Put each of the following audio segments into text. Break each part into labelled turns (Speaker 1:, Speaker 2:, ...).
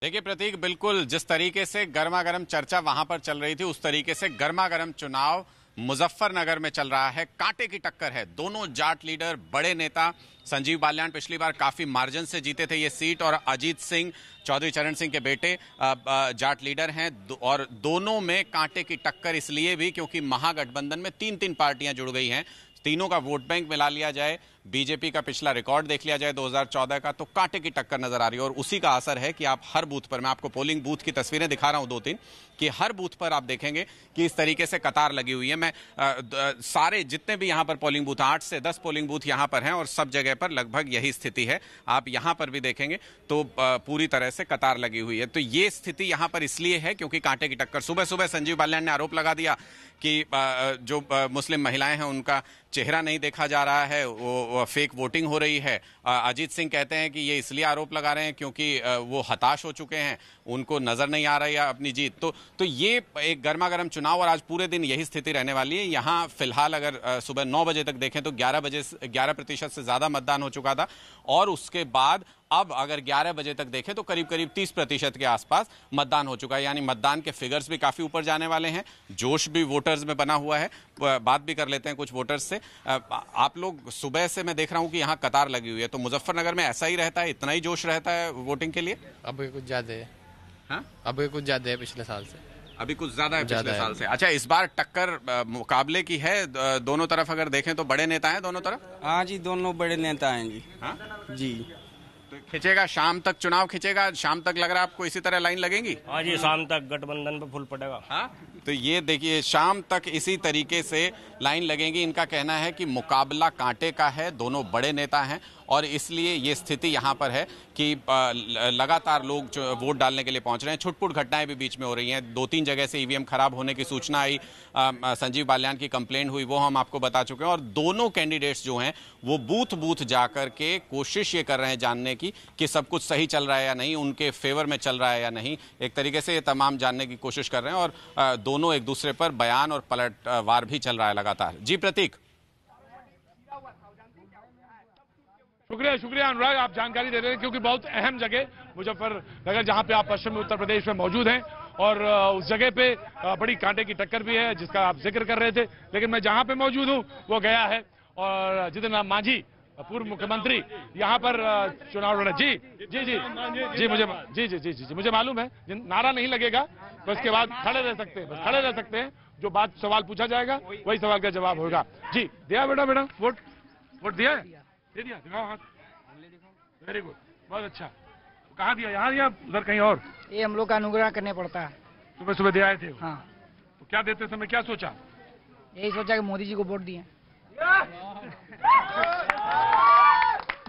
Speaker 1: देखिए प्रतीक, बिल्कुल जिस तरीके से गर्मा गर्म चर्चा वहां पर चल रही थी उस तरीके से गर्मा गर्म चुनाव मुजफ्फरनगर में चल रहा है। कांटे की टक्कर है। दोनों जाट लीडर, बड़े नेता संजीव बालियान पिछली बार काफी मार्जिन से जीते थे ये सीट, और अजीत सिंह, चौधरी चरण सिंह के बेटे, जाट लीडर हैं। और दोनों में कांटे की टक्कर इसलिए भी क्योंकि महागठबंधन में तीन तीन पार्टियां जुड़ गई हैं। तीनों का वोट बैंक मिला लिया जाए, बीजेपी का पिछला रिकॉर्ड देख लिया जाए 2014 का, तो कांटे की टक्कर नजर आ रही है। और उसी का असर है कि आप हर बूथ पर, मैं आपको पोलिंग बूथ की तस्वीरें दिखा रहा हूं 2-3, कि हर बूथ पर आप देखेंगे कि इस तरीके से कतार लगी हुई है। मैं सारे जितने भी यहां पर पोलिंग बूथ, 8 से 10 पोलिंग बूथ यहां पर हैं और सब जगह पर लगभग यही स्थिति है। आप यहां पर भी देखेंगे तो पूरी तरह से कतार लगी हुई है। तो ये स्थिति यहां पर इसलिए है क्योंकि कांटे की टक्कर। सुबह सुबह संजीव बालियान ने आरोप लगा दिया कि जो मुस्लिम महिलाएं हैं उनका चेहरा नहीं देखा जा रहा है, वो फेक वोटिंग हो रही है। अजीत सिंह कहते हैं कि ये इसलिए आरोप लगा रहे हैं क्योंकि वो हताश हो चुके हैं, उनको नजर नहीं आ रही है अपनी जीत। तो ये एक गर्मा गर्म चुनाव, और आज पूरे दिन यही स्थिति रहने वाली है। यहाँ फिलहाल अगर सुबह 9 बजे तक देखें तो 11% से ज्यादा मतदान हो चुका था, और उसके बाद अब अगर 11 बजे तक देखें तो करीब करीब 30% के आसपास मतदान हो चुका है। यानी मतदान के फिगर्स भी काफी ऊपर जाने वाले हैं। जोश भी वोटर्स में बना हुआ है। बात भी कर लेते हैं कुछ वोटर्स से। आप लोग, सुबह से मैं देख रहा हूं कि यहाँ कतार लगी हुई है, तो मुजफ्फरनगर में ऐसा ही रहता है, इतना ही जोश रहता है वोटिंग के लिए?
Speaker 2: अब कुछ ज्यादा है।
Speaker 1: हाँ,
Speaker 2: अब कुछ ज्यादा है पिछले साल से।
Speaker 1: अभी कुछ ज्यादा है पिछले साल से। अच्छा, इस बार टक्कर मुकाबले की है दोनों तरफ। अगर देखें तो बड़े नेता हैं दोनों तरफ।
Speaker 3: हाँ जी, दोनों बड़े नेता हैं जी।
Speaker 1: हाँ
Speaker 3: जी,
Speaker 1: तो खिंचेगा, शाम तक चुनाव खिंचेगा। शाम तक लग रहा है आपको इसी तरह लाइन लगेगी?
Speaker 4: हाँ जी, शाम तक गठबंधन पे फुल पड़ेगा।
Speaker 1: हाँ, तो ये देखिए शाम तक इसी तरीके से लाइन लगेगी। इनका कहना है कि मुकाबला कांटे का है, दोनों बड़े नेता हैं, और इसलिए ये स्थिति यहाँ पर है कि लगातार लोग जो वोट डालने के लिए पहुंच रहे हैं। छुटपुट घटनाएं भी बीच में हो रही हैं। 2-3 जगह से ईवीएम खराब होने की सूचना आई, संजीव बालियान की कंप्लेंट हुई, वो हम आपको बता चुके हैं। और दोनों कैंडिडेट्स जो हैं वो बूथ बूथ जाकर के कोशिश ये कर रहे हैं जानने की कि सब कुछ सही चल रहा है या नहीं, उनके फेवर में चल रहा है या नहीं। एक तरीके से ये तमाम जानने की कोशिश कर रहे हैं, और दोनों एक दूसरे पर बयान और पलटवार भी चल रहा है लगातार। जी प्रतीक।
Speaker 5: शुक्रिया अनुराग, आप जानकारी दे रहे हैं क्योंकि बहुत अहम जगह मुजफ्फरनगर, जहां पे आप पश्चिमी उत्तर प्रदेश में मौजूद हैं, और उस जगह पे बड़ी कांटे की टक्कर भी है जिसका आप जिक्र कर रहे थे। लेकिन मैं जहां पे मौजूद हूं वो गया है, और जितिन राम मांझी पूर्व मुख्यमंत्री यहाँ पर चुनाव लड़े। जी जी जी जी मुझे जी जी जी जी मुझे मालूम है। नारा नहीं लगेगा तो उसके बाद खड़े रह सकते हैं, बस खड़े रह सकते हैं। जो बात सवाल पूछा जाएगा वही सवाल का जवाब होगा। जी, दिया बेटा वोट दिया है? दे दिया, दिखाओ हाथ। वेरी गुड, बहुत अच्छा। कहाँ दिया? यहाँ दिया, उधर कहीं और?
Speaker 6: ये हम लोग का अनुग्रह करने पड़ता है।
Speaker 5: सुबह सुबह दे आए थे?
Speaker 6: हाँ।
Speaker 5: तो क्या देते समय क्या सोचा?
Speaker 6: यही सोचा कि मोदी जी को वोट दिए।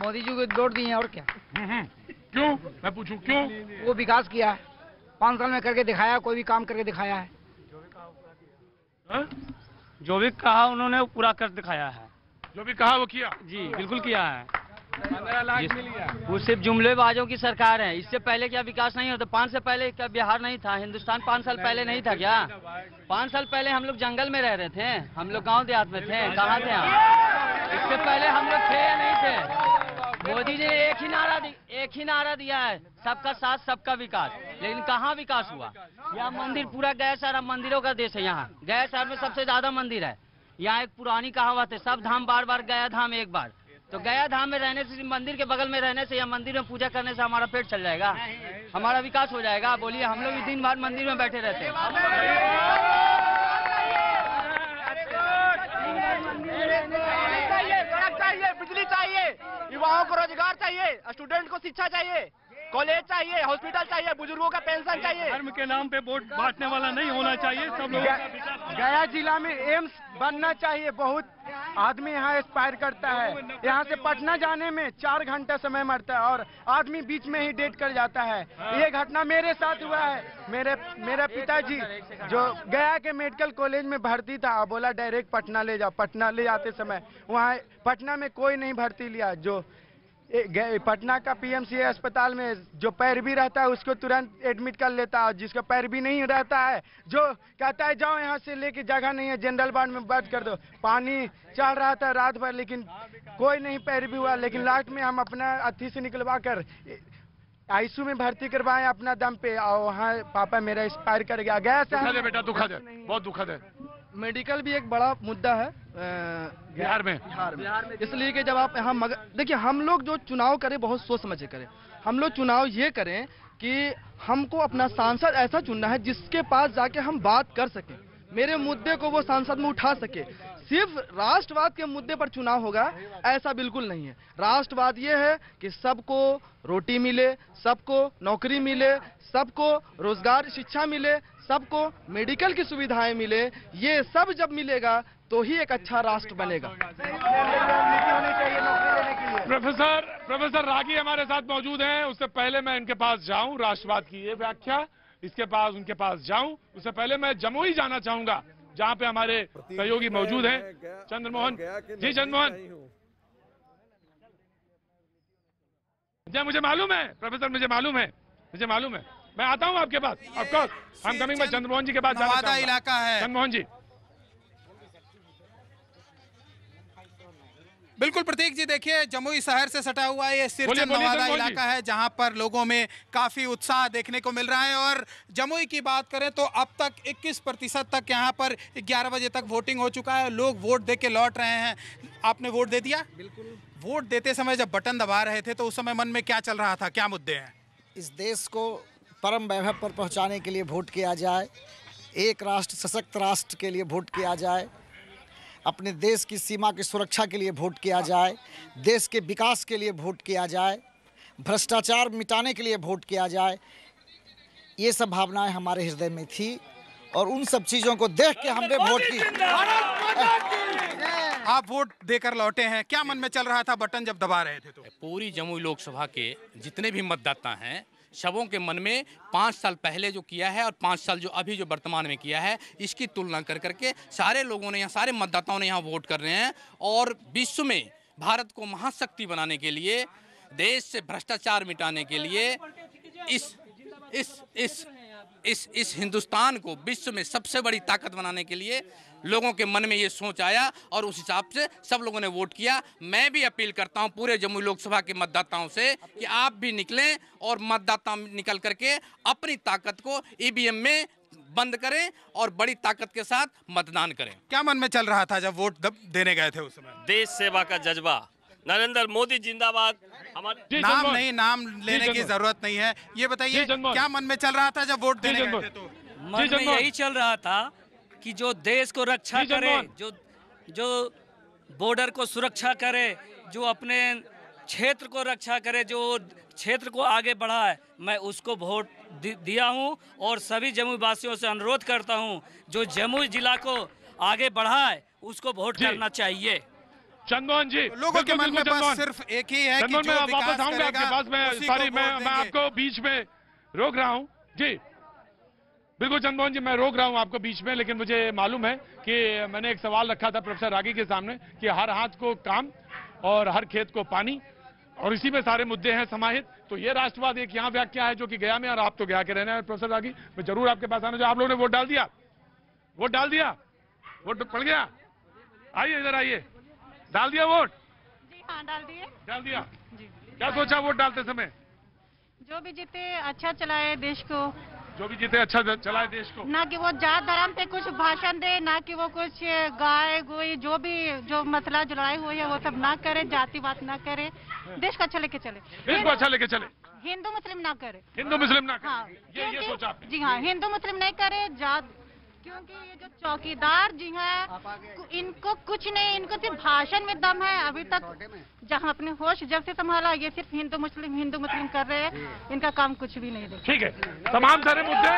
Speaker 6: मोदी जी को वोट दिए, और क्या।
Speaker 5: क्यों, मैं पूछूं क्यों?
Speaker 6: वो विकास किया है, 5 साल में करके दिखाया, कोई भी काम करके दिखाया है।
Speaker 4: जो भी कहा उन्होंने पूरा कर दिखाया है।
Speaker 5: जो भी कहा वो किया?
Speaker 4: जी बिल्कुल किया है।
Speaker 5: 15 लाख मिल गया।
Speaker 4: वो सिर्फ जुमलेबाजों की सरकार है। इससे पहले क्या विकास नहीं होता? 5 साल पहले क्या बिहार नहीं था? हिंदुस्तान 5 साल पहले नहीं था क्या? 5 साल पहले हम लोग जंगल में रह रहे थे, हम लोग गांव देहात में थे, कहाँ थे हम? इससे पहले हम लोग थे या नहीं थे? मोदी जी ने एक ही नारा दिया है, सबका साथ सबका विकास। लेकिन कहाँ विकास हुआ? यह मंदिर, पूरा गया शहर मंदिरों का देश है। यहाँ गया शहर में सबसे ज्यादा मंदिर है। यहाँ एक पुरानी कहावत है, सब धाम बार बार, गया धाम एक बार। तो गया धाम में रहने से, मंदिर के बगल में रहने से या मंदिर में पूजा करने से हमारा पेट चल जाएगा, हमारा विकास हो जाएगा? बोलिए, हम लोग भी दिन भर मंदिर में बैठे रहते हैं।
Speaker 7: सड़क चाहिए, बिजली चाहिए, युवाओं को रोजगार चाहिए, स्टूडेंट को शिक्षा चाहिए, कॉलेज चाहिए, हॉस्पिटल चाहिए, बुजुर्गों का पेंशन चाहिए।
Speaker 5: धर्म के नाम पे वोट बांटने वाला नहीं होना चाहिए। सब लोग
Speaker 3: गया जिला में एम्स बनना चाहिए। बहुत आदमी यहाँ एक्सपायर करता है। यहाँ से पटना जाने में 4 घंटा समय मरता है, और आदमी बीच में ही डेट कर जाता है। ये घटना मेरे साथ हुआ है। मेरे पिताजी जो गया के मेडिकल कॉलेज में भर्ती था, बोला डायरेक्ट पटना ले जाओ। पटना ले जाते समय वहाँ पटना में कोई नहीं भर्ती लिया। जो पटना का पीएमसीएच अस्पताल में जो पैरवी रहता है उसको तुरंत एडमिट कर लेता है, और जिसका पैरवी नहीं रहता है जो कहता है जाओ यहाँ से, लेके जगह नहीं है, जनरल वार्ड में बंद कर दो। पानी चल रहा था रात भर, लेकिन कोई नहीं पैरवी हुआ। लेकिन लास्ट में हम अपना अथी से निकलवा कर आईसीयू में भर्ती करवाए अपना दम पे, और वहाँ पापा मेरा एक्सपायर कर गया। गैस
Speaker 5: दुखद है बेटा, दुखद है, बहुत दुखद है।
Speaker 8: मेडिकल भी एक बड़ा मुद्दा है
Speaker 5: बिहार में।
Speaker 8: इसलिए कि जब आप यहाँ देखिए, हम लोग जो चुनाव करें बहुत सोच समझ के करें। हम लोग चुनाव ये करें कि हमको अपना सांसद ऐसा चुनना है जिसके पास जाके हम बात कर सकें, मेरे मुद्दे को वो सांसद में उठा सके। सिर्फ राष्ट्रवाद के मुद्दे पर चुनाव होगा ऐसा बिल्कुल नहीं है। राष्ट्रवाद ये है कि सबको रोटी मिले, सबको नौकरी मिले, सबको रोजगार शिक्षा मिले, सबको मेडिकल की सुविधाएं मिले। ये सब जब मिलेगा तो ही एक अच्छा राष्ट्र बनेगा।
Speaker 5: प्रोफेसर रागी हमारे साथ मौजूद हैं। उससे पहले मैं इनके पास जाऊं, राष्ट्रवाद की ये व्याख्या इसके पास उनके पास जाऊं, उससे पहले मैं जमुई जाना चाहूंगा जहां पे हमारे सहयोगी मौजूद हैं। चंद्रमोहन जी, चंद्रमोहन जी, मुझे मालूम है प्रोफेसर, मुझे मालूम है, मैं आता हूं आपके पास। ऑफकोर्स हम कमिंग, मैं चंद्रमोहन जी के पास जाना चाहूंगा।
Speaker 9: इलाका है
Speaker 5: चंद्रमोहन जी।
Speaker 9: बिल्कुल प्रतीक जी, देखिए जमुई शहर से सटा हुआ ये सिरचन नवादा इलाका है जहां पर लोगों में काफी उत्साह देखने को मिल रहा है। और जमुई की बात करें तो अब तक 21% तक यहां पर 11 बजे तक वोटिंग हो चुका है। लोग वोट दे के लौट रहे हैं। आपने वोट दे दिया?
Speaker 10: बिल्कुल।
Speaker 9: वोट देते समय जब बटन दबा रहे थे तो उस समय मन में क्या चल रहा था, क्या मुद्दे हैं?
Speaker 10: इस देश को परम वैभव पर पहुंचाने के लिए वोट किया जाए, एक राष्ट्र सशक्त राष्ट्र के लिए वोट किया जाए, अपने देश की सीमा की सुरक्षा के लिए वोट किया जाए, देश के विकास के लिए वोट किया जाए, भ्रष्टाचार मिटाने के लिए वोट किया जाए। ये सब भावनाएं हमारे हृदय में थी और उन सब चीज़ों को देख के हमने वोट की।
Speaker 9: आप वोट देकर लौटे हैं, क्या मन में चल रहा था बटन जब दबा रहे थे? तो
Speaker 11: पूरी जमुई लोकसभा के जितने भी मतदाता हैं सबों के मन में 5 साल पहले जो किया है और 5 साल जो अभी जो वर्तमान में किया है इसकी तुलना कर करके सारे लोगों ने यहाँ, सारे मतदाताओं ने यहाँ वोट कर रहे हैं। और विश्व में भारत को महाशक्ति बनाने के लिए, देश से भ्रष्टाचार मिटाने के लिए, इस हिंदुस्तान को विश्व में सबसे बड़ी ताकत बनाने के लिए लोगों के मन में ये सोच आया और उस हिसाब से सब लोगों ने वोट किया। मैं भी अपील करता हूं पूरे जमुई लोकसभा के मतदाताओं से कि आप भी निकलें और मतदाता निकल करके अपनी ताकत को ईवीएम में बंद करें और बड़ी ताकत के साथ मतदान करें।
Speaker 9: क्या मन में चल रहा था जब वोट देने गए थे उस समय?
Speaker 12: देश सेवा का जज्बा, नरेंद्र मोदी जिंदाबाद। हमारे
Speaker 9: नाम लेने की जरूरत नहीं है। ये बताइए क्या मन में चल रहा था जब वोट देने गए थे? तो
Speaker 13: मन में यही चल रहा था कि जो देश को रक्षा करे, जो बॉर्डर को सुरक्षा करे, जो अपने क्षेत्र को रक्षा करे, जो क्षेत्र को आगे बढ़ाए, मैं उसको वोट दिया हूं। और सभी जमुई वासियों से अनुरोध करता हूं जो जमुई जिला को आगे बढ़ाए उसको वोट करना चाहिए।
Speaker 5: चंद्रमोहन जी,
Speaker 9: लोगों के मन में बस सिर्फ एक ही है कि जो
Speaker 5: मैं वापस आऊंगा आपके पास। मैं आपको बीच में रोक रहा हूं जी। बिल्कुल चंद्रमोहन जी, मैं रोक रहा हूं आपको बीच में, लेकिन मुझे मालूम है कि मैंने एक सवाल रखा था प्रोफेसर रागी के सामने कि हर हाथ को काम और हर खेत को पानी, और इसी में सारे मुद्दे हैं समाहित। तो ये राष्ट्रवाद एक यहाँ व्याख्या है जो कि गया में, और आप तो गया के रहने हैं प्रोफेसर रागी। मैं जरूर आपके पास आना। जो आप लोगों ने वोट डाल दिया, वोट पड़ गया, आइए इधर आइए। डाल दिया वोट?
Speaker 14: जी हाँ, डाल दिया
Speaker 5: जी। क्या सोचा वोट डालते समय?
Speaker 14: जो भी जीते अच्छा चलाए देश को,
Speaker 5: जो भी जीते अच्छा चलाए देश को,
Speaker 14: ना कि वो जात धर्म पे कुछ भाषण दे, ना कि वो कुछ गाय गोई जो मसला जो लड़ाई हुई है वो सब ना करे, जाति बात ना करे, देश को अच्छा लेके चले,
Speaker 5: देश को अच्छा लेके चले,
Speaker 14: हिंदू मुस्लिम ना करे,
Speaker 5: हाँ, ये सोचा आपने?
Speaker 14: जी हाँ, हिंदू मुस्लिम नहीं करे, जात, क्योंकि ये जो चौकीदार जी हैं इनको कुछ नहीं, इनको सिर्फ भाषण में दम है। अभी तक जहाँ अपने होश जब से संभाला ये सिर्फ हिंदू मुस्लिम कर रहे हैं, इनका काम कुछ भी नहीं देखा।
Speaker 5: ठीक है, तमाम सारे मुद्दे,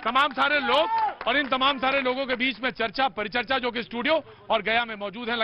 Speaker 5: तमाम सारे लोग और इन तमाम सारे लोगों के बीच में चर्चा परिचर्चा जो कि स्टूडियो और गया में मौजूद है।